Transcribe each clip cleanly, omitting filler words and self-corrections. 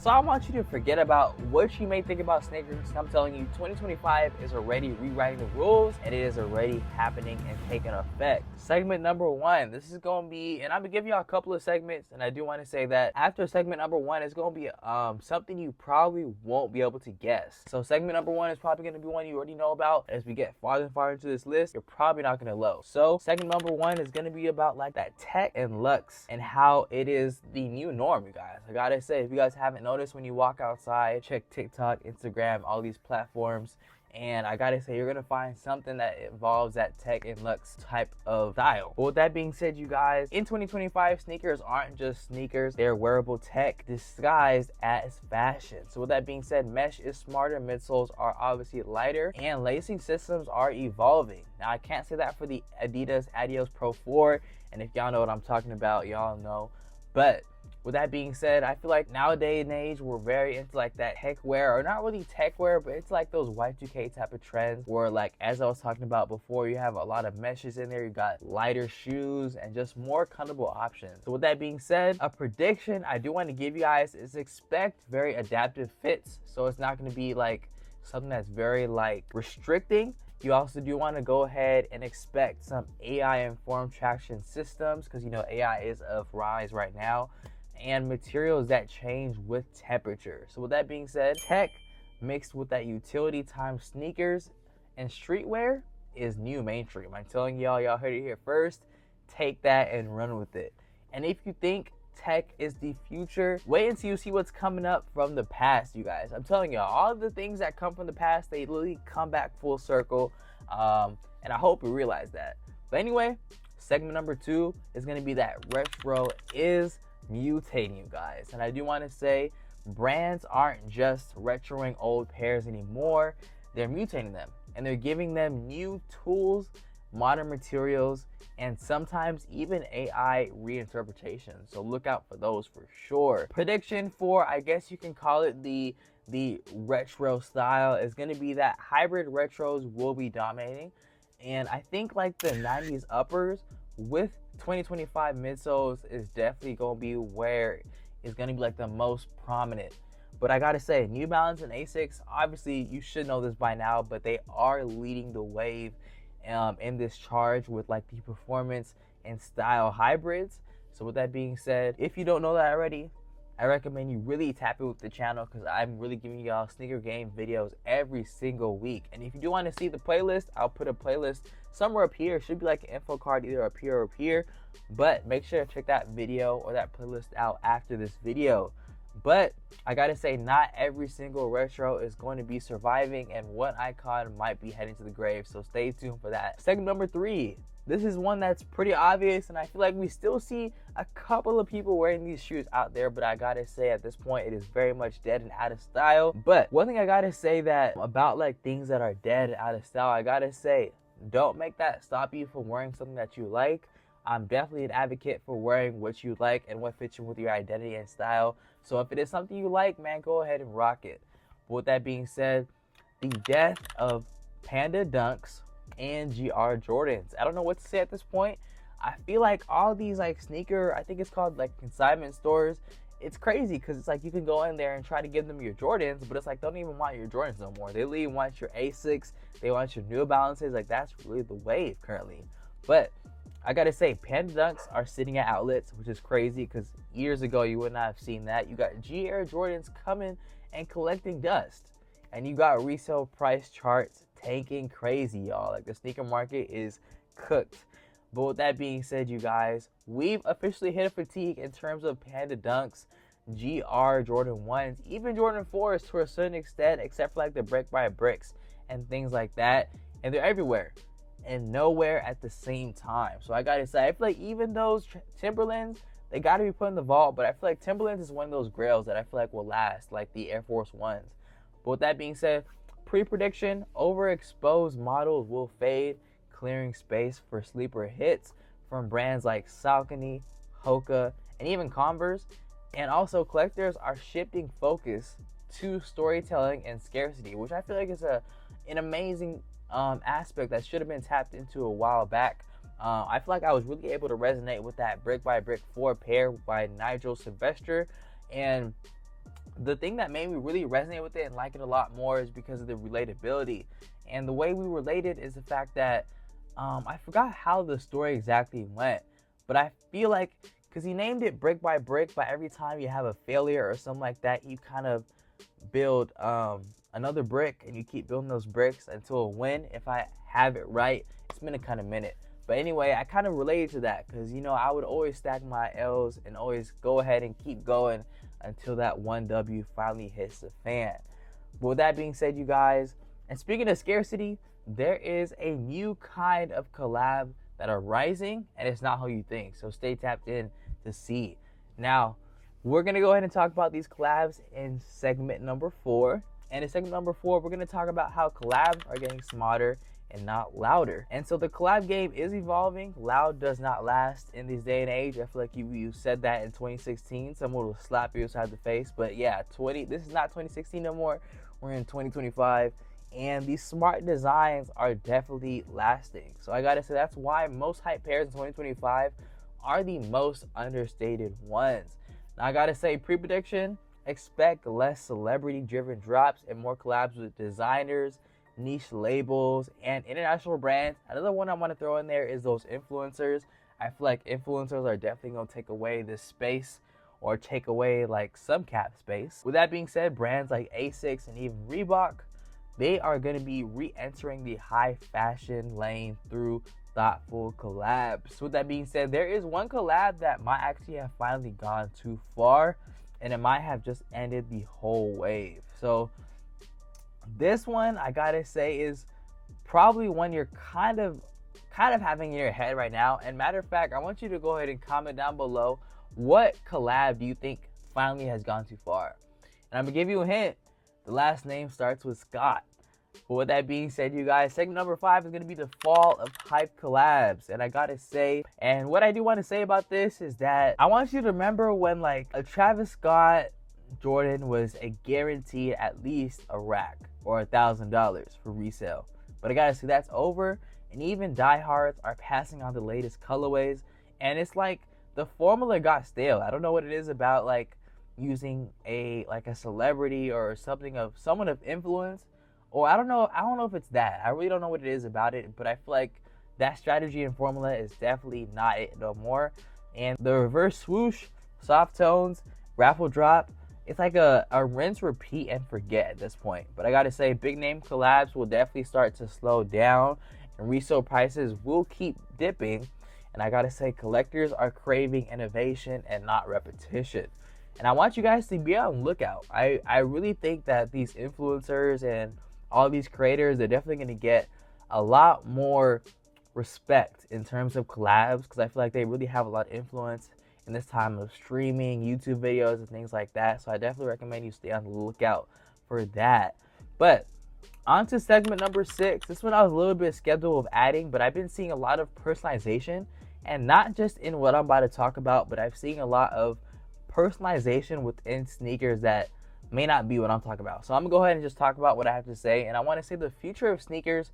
So I want you to forget about what you may think about sneakers. I'm telling you, 2025 is already rewriting the rules, and it is already happening and taking effect. Segment number one, this is going to be, and I'm going to give y'all a couple of segments, and I do want to say that after segment number one, it's going to be something you probably won't be able to guess. So segment number one is probably going to be one you already know about. As we get farther and farther into this list, you're probably not going to know. So segment number one is going to be about like that Tech-Luxe and how it is the new norm, you guys. I gotta say, if you guys haven't noticed, when you walk outside, check TikTok, Instagram, all these platforms, and I gotta say, you're gonna find something that involves that Tech-Luxe type of style. But with that being said, you guys, in 2025, sneakers aren't just sneakers, they're wearable tech disguised as fashion. So with that being said, mesh is smarter, midsoles are obviously lighter, and lacing systems are evolving. Now, I can't say that for the Adidas Adios Pro 4, and if y'all know what I'm talking about, y'all know. But with that being said, I feel like nowadays and age, we're very into like that tech wear, or not really tech wear, but it's like those Y2K type of trends where, like, as I was talking about before, you have a lot of meshes in there, you got lighter shoes and just more comfortable options. So with that being said, a prediction I do want to give you guys is expect very adaptive fits. So it's not going to be like something that's very like restricting. You also do want to go ahead and expect some AI-informed traction systems, because you know AI is of rise right now, and materials that change with temperature. So with that being said, tech mixed with that utility time sneakers and streetwear is new mainstream. I'm telling y'all heard it here first. Take that and run with it. And if you think tech is the future, wait until you see what's coming up from the past, you guys. I'm telling y'all, all of the things that come from the past, they literally come back full circle. And I hope you realize that. But anyway, segment number two is going to be that retro is mutating, you guys. And I do want to say, brands aren't just retroing old pairs anymore, they're mutating them, and they're giving them new tools, modern materials, and sometimes even AI reinterpretation. So look out for those for sure. Prediction for, I guess you can call it the retro style, is going to be that hybrid retros will be dominating. And I think like the 90s uppers with 2025 midsoles is definitely going to be where it's going to be like the most prominent. But I gotta say, New Balance and Asics, obviously you should know this by now, but they are leading the wave in this charge with like the performance and style hybrids. So with that being said, if you don't know that already, I recommend you really tap in with the channel, because I'm really giving y'all sneaker game videos every single week. And if you do want to see the playlist, I'll put a playlist somewhere up here. It should be like an info card either up here or up here. But make sure to check that video or that playlist out after this video. But I gotta say, not every single retro is going to be surviving, and one icon might be heading to the grave. So stay tuned for that. Segment number three. This is one that's pretty obvious, and I feel like we still see a couple of people wearing these shoes out there, but I gotta say at this point it is very much dead and out of style. But one thing I gotta say that about like things that are dead and out of style, I gotta say, don't make that stop you from wearing something that you like. I'm definitely an advocate for wearing what you like and what fits you with your identity and style. So if it is something you like, man, go ahead and rock it. But with that being said, the death of Panda Dunks and GR Jordans. I don't know what to say at this point. I feel like all these like sneaker, I think it's called like consignment stores, it's crazy because it's like you can go in there and try to give them your Jordans, but it's like they don't even want your Jordans no more. They really want your Asics, they want your New Balances. Like that's really the wave currently. But I gotta say, Panda Dunks are sitting at outlets, which is crazy because years ago you would not have seen that. You got GR Jordans coming and collecting dust, and you got resale price charts tanking crazy, y'all. Like the sneaker market is cooked. But with that being said, you guys, we've officially hit a fatigue in terms of Panda Dunks, GR Jordan 1s, even Jordan 4s to a certain extent, except for like the brick by bricks and things like that. And they're everywhere and nowhere at the same time. So I gotta say, I feel like even those Timberlands, they gotta be put in the vault, but I feel like Timberlands is one of those grails that I feel like will last, like the Air Force Ones. But with that being said, pre-prediction, overexposed models will fade, clearing space for sleeper hits from brands like Saucony, Hoka, and even Converse. And also collectors are shifting focus to storytelling and scarcity, which I feel like is an amazing aspect that should have been tapped into a while back. I feel like I was really able to resonate with that brick by brick 4 pair by Nigel Sylvester, and the thing that made me really resonate with it and like it a lot more is because of the relatability. And the way we related is the fact that I forgot how the story exactly went, but I feel like because he named it brick by brick, but every time you have a failure or something like that, you kind of build another brick and you keep building those bricks until a win. If I have it right, it's been a kind of minute. But anyway, I kind of related to that because, you know, I would always stack my L's and always go ahead and keep going until that one W finally hits the fan. But with that being said, you guys, and speaking of scarcity, there is a new kind of collab that are rising, and it's not how you think. So stay tapped in to see. Now, we're going to go ahead and talk about these collabs in segment number 4. And in segment number 4, we're going to talk about how collabs are getting smarter and not louder. And so the collab game is evolving. Loud does not last in this day and age. I feel like you said that in 2016, someone will slap you upside the face. But yeah, this is not 2016 no more. We're in 2025. And these smart designs are definitely lasting. So I gotta say, that's why most hype pairs in 2025 are the most understated ones. Now I gotta say, pre-prediction, expect less celebrity-driven drops and more collabs with designers, niche labels, and international brands. Another one I want to throw in there is those influencers. I feel like influencers are definitely going to take away this space, or take away like some cap space. With that being said, brands like Asics and even Reebok, they are going to be re-entering the high fashion lane through thoughtful collabs. With that being said, there is one collab that might actually have finally gone too far, and it might have just ended the whole wave. So this one, I gotta say, is probably one you're kind of having in your head right now. And matter of fact, I want you to go ahead and comment down below, what collab do you think finally has gone too far? And I'm gonna give you a hint. The last name starts with Scott. But with that being said, you guys, segment number 5 is gonna be the fall of hype collabs. And I gotta say, and what I do want to say about this is that I want you to remember when like a Travis Scott Jordan was a guaranteed at least a rack or $1,000 for resale. But I gotta say, that's over, and even diehards are passing on the latest colorways, and it's like the formula got stale. I don't know what it is about like using a celebrity or something of someone of influence, or I don't know if it's that. I really don't know what it is about it, but I feel like that strategy and formula is definitely not it no more. And the reverse swoosh, soft tones, raffle drop, it's like a rinse, repeat, and forget at this point. But I gotta say, big name collabs will definitely start to slow down, and resale prices will keep dipping. And I gotta say, collectors are craving innovation and not repetition. And I want you guys to be on the lookout. I really think that these influencers and all these creators, they're definitely gonna get a lot more respect in terms of collabs, because I feel like they really have a lot of influence in this time of streaming, YouTube videos, and things like that. So I definitely recommend you stay on the lookout for that. But on to segment number 6. This one I was a little bit skeptical of adding, but I've been seeing a lot of personalization, and not just in what I'm about to talk about, but I've seen a lot of personalization within sneakers that may not be what I'm talking about. So I'm gonna go ahead and just talk about what I have to say. And I want to say the future of sneakers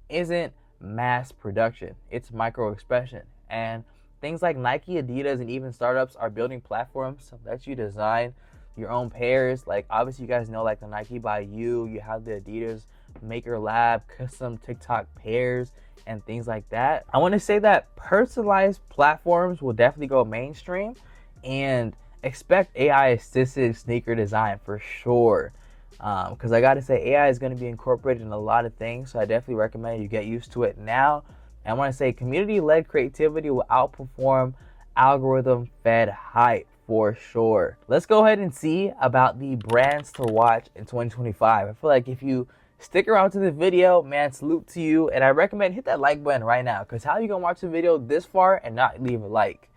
isn't mass production, it's micro expression. And things like Nike, Adidas, and even startups are building platforms to let you design your own pairs. Like obviously you guys know, like the Nike by you have the Adidas Maker Lab, custom TikTok pairs, and things like that. I want to say that personalized platforms will definitely go mainstream, and expect AI assisted sneaker design for sure. Because I gotta say, AI is going to be incorporated in a lot of things, so I definitely recommend you get used to it now. And I want to say, community-led creativity will outperform algorithm-fed hype for sure. Let's go ahead and see about the brands to watch in 2025. I feel like if you stick around to the video, man, salute to you. And I recommend hit that like button right now, because how you gonna watch the video this far and not leave a like?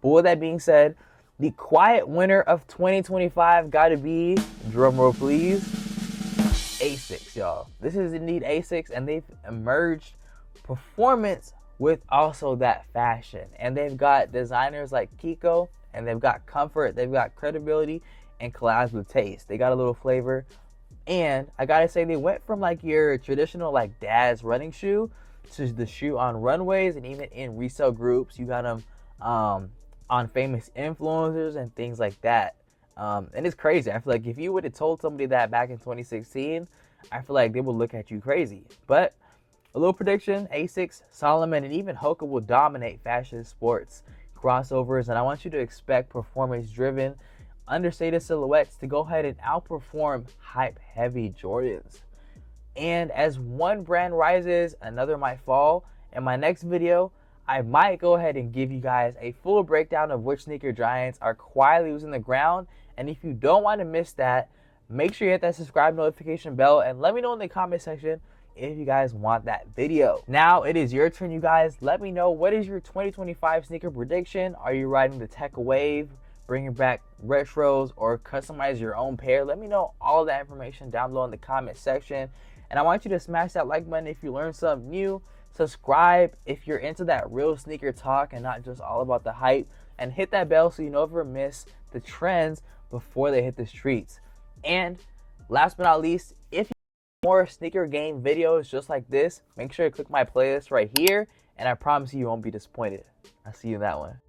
But with that being said, the quiet winner of 2025 gotta be, drumroll please, Asics, y'all. This is indeed Asics, and they've emerged performance with also that fashion. And they've got designers like Kiko, and they've got comfort, they've got credibility, and collabs with taste. They got a little flavor. And I gotta say, they went from like your traditional like dad's running shoe to the shoe on runways, and even in resale groups. You got them on famous influencers and things like that. And it's crazy. I feel like if you would have told somebody that back in 2016, I feel like they would look at you crazy. But a little prediction, Asics, Solomon, and even Hoka will dominate fashion, sports, crossovers, and I want you to expect performance-driven, understated silhouettes to go ahead and outperform hype-heavy Jordans. And as one brand rises, another might fall. In my next video, I might go ahead and give you guys a full breakdown of which sneaker giants are quietly losing the ground. And if you don't want to miss that, make sure you hit that subscribe notification bell and let me know in the comment section if you guys want that video. Now it is your turn, you guys. Let me know, what is your 2025 sneaker prediction? Are you riding the tech wave, bringing back retros, or customize your own pair? Let me know all that information down below in the comment section. And I want you to smash that like button if you learned something new. Subscribe if you're into that real sneaker talk and not just all about the hype. And hit that bell so you never miss the trends before they hit the streets. And last but not least, if you want more sneaker game videos just like this, make sure to click my playlist right here. And I promise you won't be disappointed. I'll see you in that one.